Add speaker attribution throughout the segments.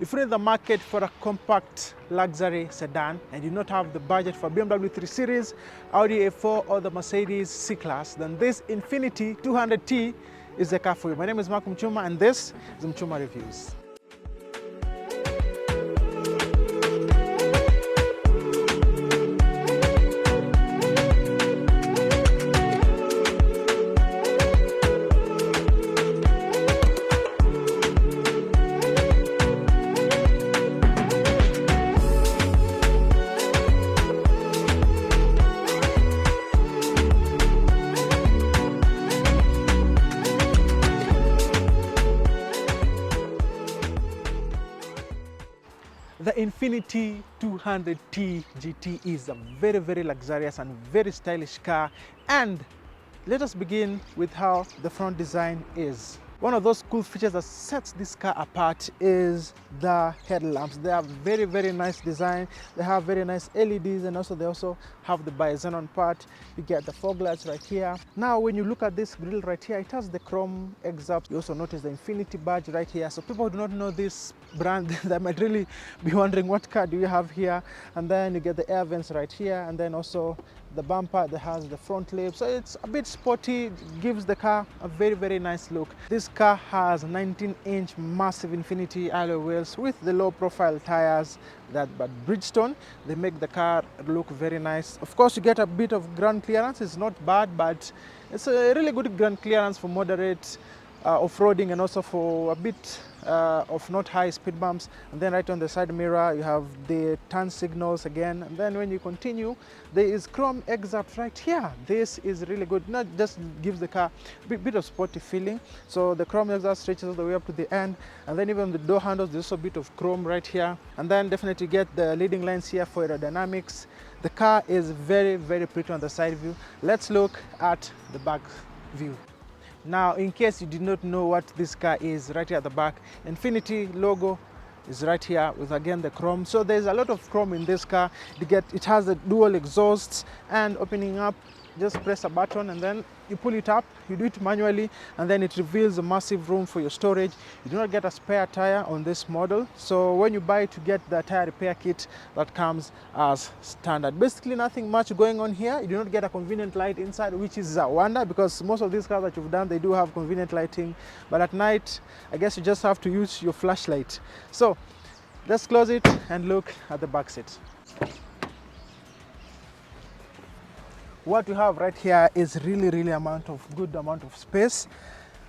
Speaker 1: If you're in the market for a compact luxury sedan and you not have the budget for BMW 3 Series, Audi A4 or the Mercedes C-Class, then this Infiniti 200T is the car for you. My name is Mark Mchuma and this is Mchuma Reviews. The Infiniti 200T GT is a very luxurious and very stylish car, and let us begin with how the front design is. One of those cool features that sets this car apart is the headlamps. They are very nice design. They have very nice LEDs, and they also have the bi-xenon part. You get the fog lights right here. Now when you look at this grille right here, it has the chrome exhaust. You also notice the Infiniti badge right here. So people who do not know this brand, they might really be wondering what car do you have here. And then you get the air vents right here, and then also the bumper that has the front lip. So it's a bit sporty, gives the car a very nice look. This car has 19-inch massive Infiniti alloy wheels with the low profile tires but Bridgestone. They make the car look very nice. Of course, you get a bit of ground clearance. It's not bad, but it's a really good ground clearance for moderate off-roading, and also for a bit of not high speed bumps. And then right on the side mirror you have the turn signals again, and then when you continue there is chrome exhaust right here. This is really good, not just gives the car a bit of sporty feeling. So the chrome exhaust stretches all the way up to the end, and then even the door handles there's also a bit of chrome right here, and then definitely get the leading lines here for aerodynamics. The car is very pretty on the side view. Let's look at the back view. Now, in case you did not know what this car is, right here at the back, Infiniti logo is right here with again the chrome. So there's a lot of chrome in this car. It has the dual exhausts, and opening up, just press a button and then you pull it up. You do it manually, and then it reveals a massive room for your storage. You do not get a spare tire on this model, so when you buy to get the tire repair kit, that comes as standard. Basically nothing much going on here. You do not get a convenient light inside, which is a wonder, because most of these cars that you've done, they do have convenient lighting, but at night I guess you just have to use your flashlight. So let's close it and look at the back seat. What we have right here is really good amount of space.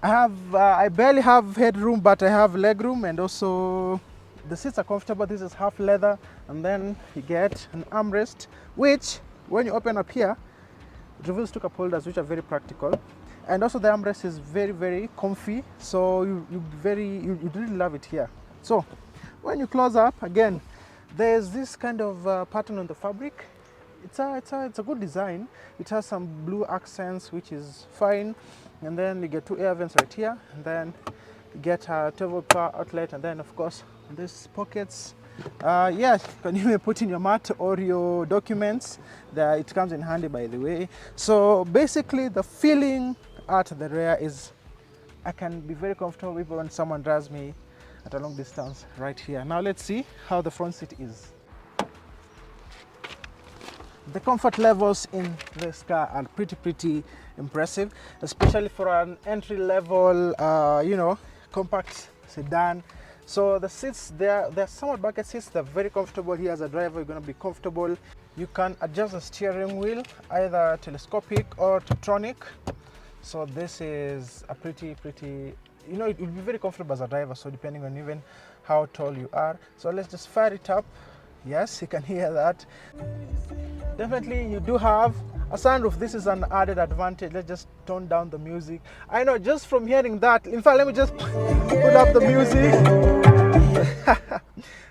Speaker 1: I barely have headroom, but I have legroom, and also the seats are comfortable. This is half leather, and then you get an armrest, which when you open up here, it reveals two cup holders, which are very practical. And also the armrest is very comfy, so you really love it here. So when you close up, again, there's this kind of pattern on the fabric. It's a good design. It has some blue accents, which is fine. And then you get two air vents right here, and then you get a 12-volt power outlet, and then of course these pockets. Yes, you can even put in your mat or your documents. It comes in handy, by the way. So basically the feeling at the rear is I can be very comfortable even when someone drives me at a long distance right here. Now let's see how the front seat is. The comfort levels in this car are pretty impressive, especially for an entry-level, compact sedan. So the seats, they're somewhat bucket seats. They're very comfortable. Here as a driver, you're going to be comfortable. You can adjust the steering wheel, either telescopic or Tiptronic. So this is a pretty, it will be very comfortable as a driver, so depending on even how tall you are. So let's just fire it up. Yes, you can hear that. Definitely you do have a sunroof. This is an added advantage. Let's just tone down the music. I know, just from hearing that, in fact, let me just put up the music.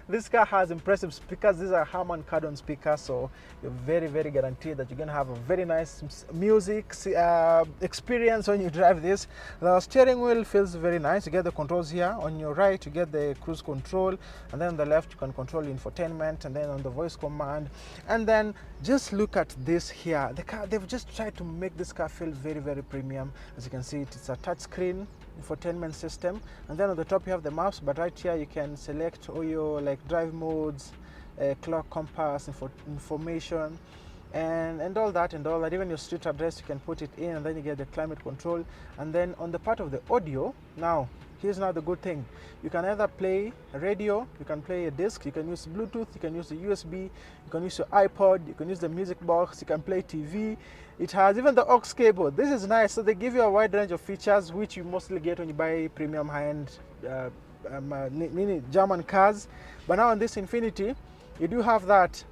Speaker 1: This car has impressive speakers. These are Harman Kardon speakers, so you're very guaranteed that you're going to have a very nice music experience when you drive this. The steering wheel feels very nice. You get the controls here. On your right, you get the cruise control, and then on the left, you can control infotainment, and then on the voice command. And then just look at this here. The car, they've just tried to make this car feel very premium. As you can see, it's a touch screen. infotainment system, and then on the top you have the maps, but right here you can select all your like drive modes, clock, compass, information, and all that and all that. Even your street address you can put it in, and then you get the climate control. And then on the part of the audio, now here's now the good thing. You can either play a radio, you can play a disc, you can use Bluetooth, you can use a USB, you can use your iPod, you can use the music box, you can play TV. It has even the aux cable. This is nice. So they give you a wide range of features which you mostly get when you buy premium high-end German cars. But now on this Infiniti, you do have that.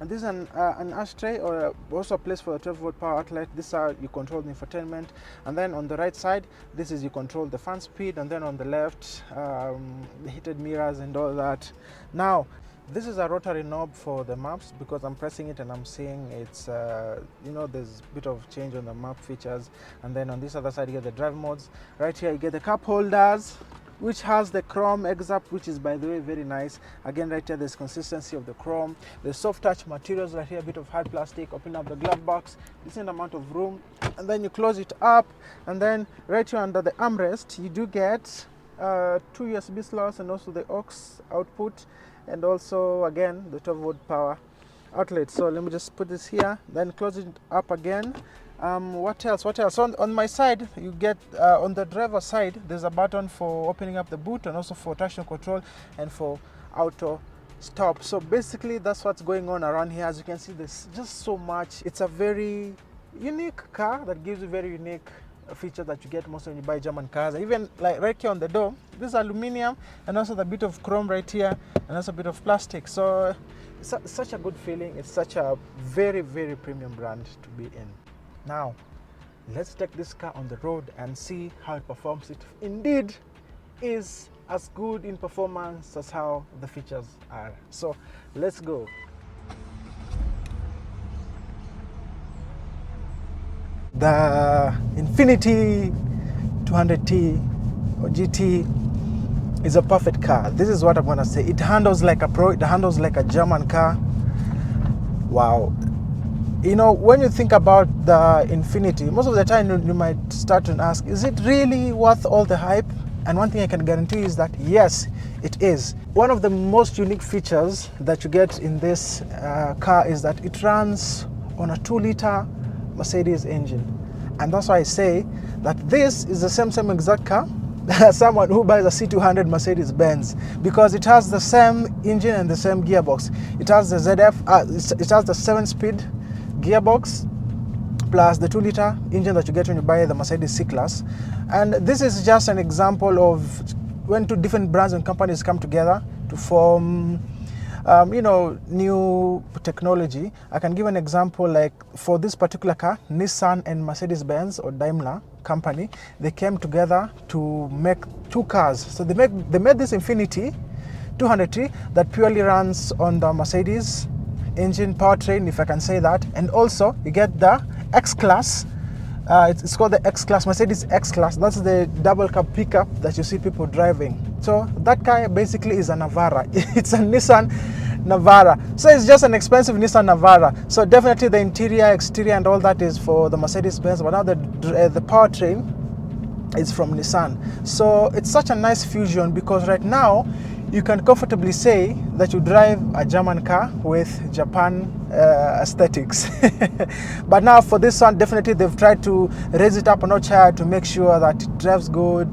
Speaker 1: And this is an ashtray, or also a place for a 12-volt power outlet. This is how you control the infotainment. And then on the right side, this is you control the fan speed. And then on the left, the heated mirrors and all that. Now, this is a rotary knob for the maps, because I'm pressing it and I'm seeing it's, you know, there's a bit of change on the map features. And then on this other side, you get the drive modes. Right here, you get the cup holders, which has the chrome excerpt, which is, by the way, very nice. Again, right here, there's consistency of the chrome. The soft touch materials right here, a bit of hard plastic. Open up the glove box, decent amount of room, and then you close it up. And then right here under the armrest, you do get 2 USB slots and also the aux output, and also again the 12-volt power outlet. So let me just put this here, then close it up again. What else? So on my side, you get on the driver side, there's a button for opening up the boot, and also for traction control and for auto stop. So basically that's what's going on around here. As you can see, there's just so much. It's a very unique car that gives you very unique features that you get most when you buy German cars. Even like right here on the door, this is aluminum, and also the bit of chrome right here, and also a bit of plastic. So it's such a good feeling. It's such a very, very premium brand to be in. Now, let's take this car on the road and see how it performs. It indeed is as good in performance as how the features are. So let's go. The Infiniti 200T or GT is a perfect car. This is what I'm gonna say. It handles like a pro, it handles like a German car. Wow. You know, when you think about the Infiniti, most of the time you might start to ask, is it really worth all the hype? And one thing I can guarantee is that yes, it is. One of the most unique features that you get in this car is that it runs on a 2-liter Mercedes engine. And that's why I say that this is the same exact car as someone who buys a C200 Mercedes Benz, because it has the same engine and the same gearbox. It has the ZF, it has the 7-speed gearbox plus the 2-liter engine that you get when you buy the Mercedes C-Class. And this is just an example of when two different brands and companies come together to form you know, new technology. I can give an example, like for this particular car, Nissan and Mercedes-Benz or Daimler company, they came together to make 2 cars. So they made this Infiniti 200T that purely runs on the Mercedes engine powertrain, if I can say that. And also you get the X-Class. It's called the X-Class, Mercedes X-Class. That's the double cab pickup that you see people driving. So that car basically is a Navara. It's a Nissan Navara. So it's just an expensive Nissan Navara. So definitely the interior, exterior and all that is for the Mercedes-Benz, but now the powertrain is from Nissan. So it's such a nice fusion, because right now you can comfortably say that you drive a German car with Japan aesthetics. But now for this one, definitely they've tried to raise it up a notch higher to make sure that it drives good.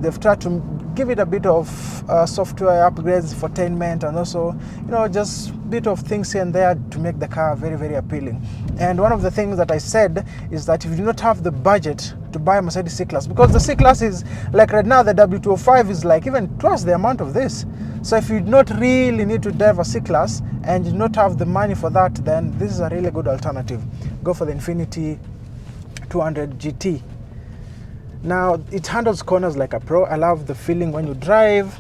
Speaker 1: They've tried to give it a bit of software upgrades, infotainment, and also, you know, just a bit of things here and there to make the car very, very appealing. And one of the things that I said is that if you do not have the budget to buy a Mercedes C-Class, because the C-Class is like right now the W205 is like even twice the amount of this. So if you do not really need to drive a C-Class and you do not have the money for that, then this is a really good alternative. Go for the Infiniti 200 GT. Now it handles corners like a pro. I love the feeling when you drive.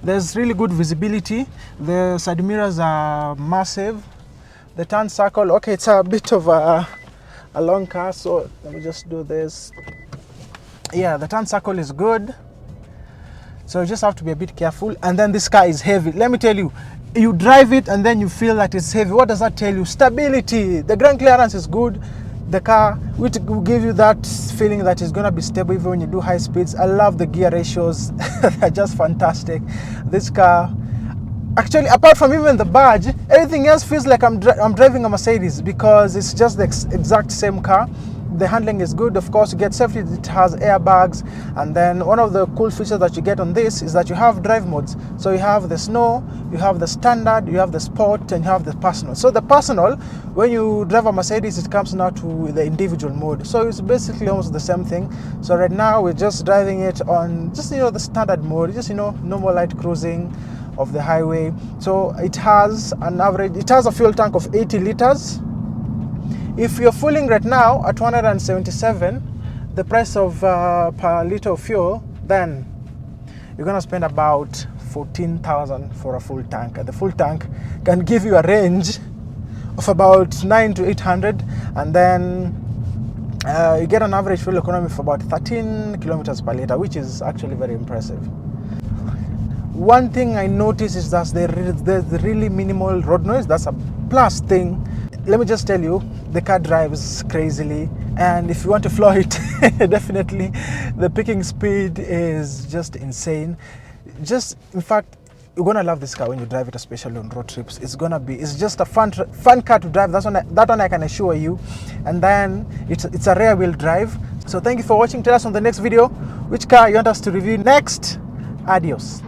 Speaker 1: There's really good visibility. The side mirrors are massive. The turn circle, okay, it's a bit of a long car, so let me just do this. Yeah, the turn circle is good. So you just have to be a bit careful. And then this car is heavy. Let me tell you, you drive it and then you feel that it's heavy. What does that tell you? Stability. The ground clearance is good. The car will give you that feeling that it's going to be stable even when you do high speeds. I love the gear ratios. They're just fantastic. This car, actually, apart from even the badge, everything else feels like I'm driving a Mercedes, because it's just the exact same car. The handling is good. Of course, you get safety. It has airbags, and then one of the cool features that you get on this is that you have drive modes. So you have the snow, you have the standard, you have the sport, and you have the personal. So the personal, when you drive a Mercedes, it comes now to the individual mode. So it's basically almost the same thing. So right now we're just driving it on just the standard mode, just normal light cruising of the highway. So it has a fuel tank of 80 liters. If you're fueling right now at 177, the price of per liter of fuel, then you're gonna spend about 14,000 for a full tank. And the full tank can give you a range of about 9 to 800, and then you get an average fuel economy of about 13 kilometers per liter, which is actually very impressive. One thing I noticed is that there's really minimal road noise. That's a plus thing. Let me just tell you, the car drives crazily, and if you want to floor it, definitely the picking speed is just insane. In fact, you're gonna love this car when you drive it, especially on road trips. It's just a fun car to drive. That one I can assure you. And then it's a rear wheel drive. So thank you for watching. Tell us on the next video which car you want us to review next. Adios.